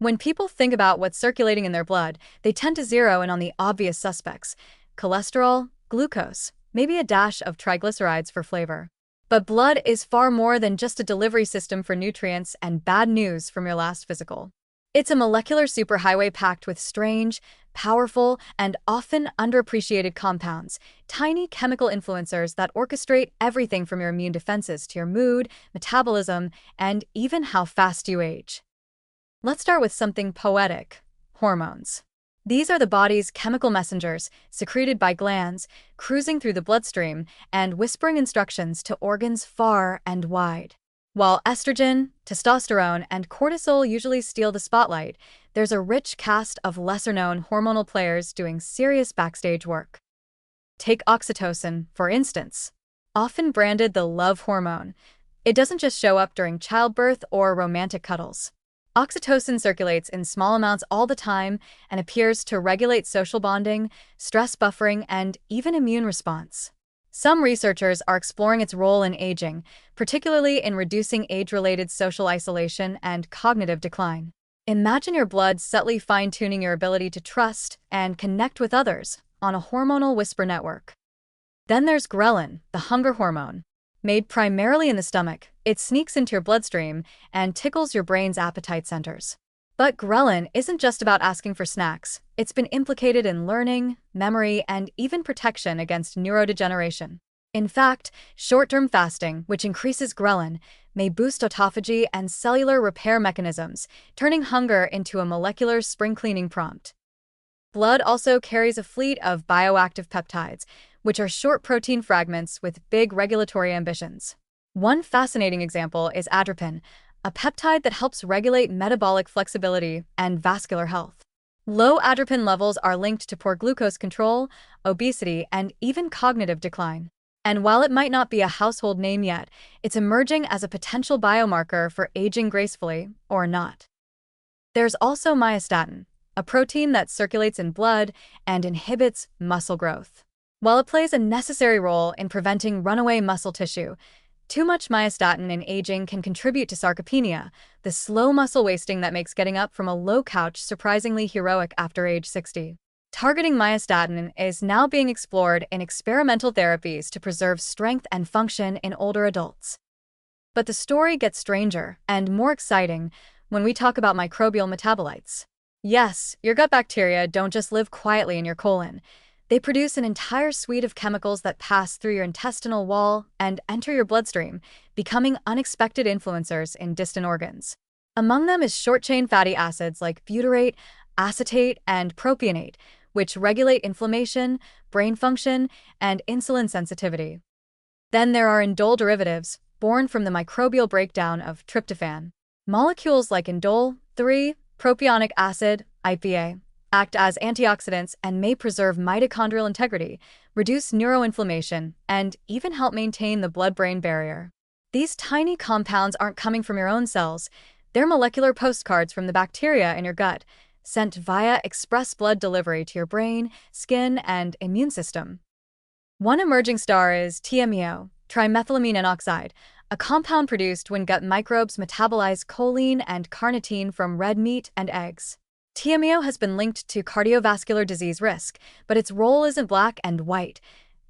When people think about what's circulating in their blood, they tend to zero in on the obvious suspects: cholesterol, glucose, maybe a dash of triglycerides for flavor. But blood is far more than just a delivery system for nutrients and bad news from your last physical. It's a molecular superhighway packed with strange, powerful, and often underappreciated compounds, tiny chemical influencers that orchestrate everything from your immune defenses to your mood, metabolism, and even how fast you age. Let's start with something poetic: hormones. These are the body's chemical messengers, secreted by glands, cruising through the bloodstream and whispering instructions to organs far and wide. While estrogen, testosterone, and cortisol usually steal the spotlight, there's a rich cast of lesser-known hormonal players doing serious backstage work. Take oxytocin, for instance. Often branded the love hormone, it doesn't just show up during childbirth or romantic cuddles. Oxytocin circulates in small amounts all the time and appears to regulate social bonding, stress buffering, and even immune response. Some researchers are exploring its role in aging, particularly in reducing age-related social isolation and cognitive decline. Imagine your blood subtly fine-tuning your ability to trust and connect with others on a hormonal whisper network. Then there's ghrelin, the hunger hormone. Made primarily in the stomach, it sneaks into your bloodstream and tickles your brain's appetite centers. But ghrelin isn't just about asking for snacks. It's been implicated in learning, memory, and even protection against neurodegeneration. In fact, short-term fasting, which increases ghrelin, may boost autophagy and cellular repair mechanisms, turning hunger into a molecular spring-cleaning prompt. Blood also carries a fleet of bioactive peptides, which are short protein fragments with big regulatory ambitions. One fascinating example is atropine, a peptide that helps regulate metabolic flexibility and vascular health. Low atropine levels are linked to poor glucose control, obesity, and even cognitive decline. And while it might not be a household name yet, it's emerging as a potential biomarker for aging gracefully or not. There's also myostatin, a protein that circulates in blood and inhibits muscle growth. While it plays a necessary role in preventing runaway muscle tissue, too much myostatin in aging can contribute to sarcopenia, the slow muscle wasting that makes getting up from a low couch surprisingly heroic after age 60. Targeting myostatin is now being explored in experimental therapies to preserve strength and function in older adults. But the story gets stranger and more exciting when we talk about microbial metabolites. Yes, your gut bacteria don't just live quietly in your colon. They produce an entire suite of chemicals that pass through your intestinal wall and enter your bloodstream, becoming unexpected influencers in distant organs. Among them is short-chain fatty acids like butyrate, acetate, and propionate, which regulate inflammation, brain function, and insulin sensitivity. Then there are indole derivatives, born from the microbial breakdown of tryptophan. Molecules like indole 3, propionic acid, IPA, act as antioxidants and may preserve mitochondrial integrity, reduce neuroinflammation, and even help maintain the blood-brain barrier. These tiny compounds aren't coming from your own cells. They're molecular postcards from the bacteria in your gut, sent via express blood delivery to your brain, skin, and immune system. One emerging star is TMEO, trimethylamine N-oxide, a compound produced when gut microbes metabolize choline and carnitine from red meat and eggs. TMEO has been linked to cardiovascular disease risk, but its role isn't black and white.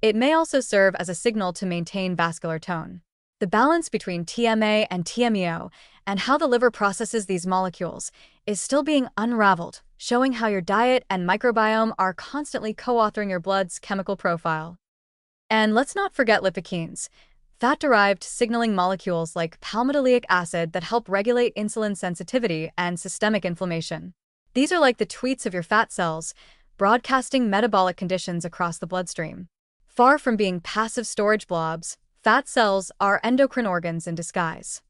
It may also serve as a signal to maintain vascular tone. The balance between TMA and TMEO and how the liver processes these molecules is still being unraveled, showing how your diet and microbiome are constantly co-authoring your blood's chemical profile. And let's not forget lipokines, fat-derived signaling molecules like palmitoleic acid that help regulate insulin sensitivity and systemic inflammation. These are like the tweets of your fat cells, broadcasting metabolic conditions across the bloodstream. Far from being passive storage blobs, fat cells are endocrine organs in disguise.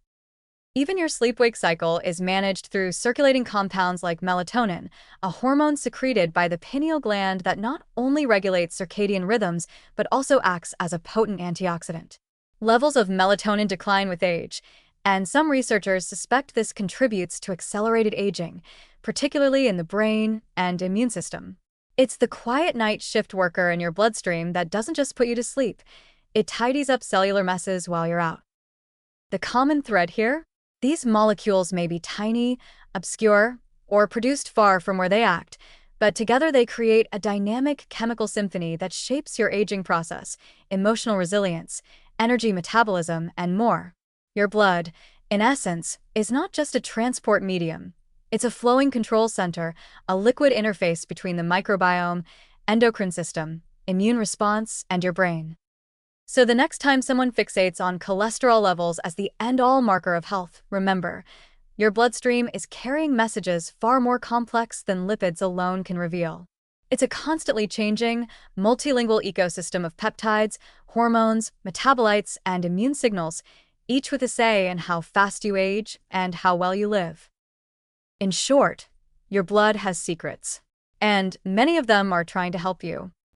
Even your sleep-wake cycle is managed through circulating compounds like melatonin, a hormone secreted by the pineal gland that not only regulates circadian rhythms but also acts as a potent antioxidant. Levels of melatonin decline with age, and some researchers suspect this contributes to accelerated aging, particularly in the brain and immune system. It's the quiet night shift worker in your bloodstream that doesn't just put you to sleep, it tidies up cellular messes while you're out. The common thread here? These molecules may be tiny, obscure, or produced far from where they act, but together they create a dynamic chemical symphony that shapes your aging process, emotional resilience, energy metabolism, and more. Your blood, in essence, is not just a transport medium. It's a flowing control center, a liquid interface between the microbiome, endocrine system, immune response, and your brain. So the next time someone fixates on cholesterol levels as the end-all marker of health, remember, your bloodstream is carrying messages far more complex than lipids alone can reveal. It's a constantly changing, multilingual ecosystem of peptides, hormones, metabolites, and immune signals, each with a say in how fast you age and how well you live. In short, your blood has secrets, and many of them are trying to help you.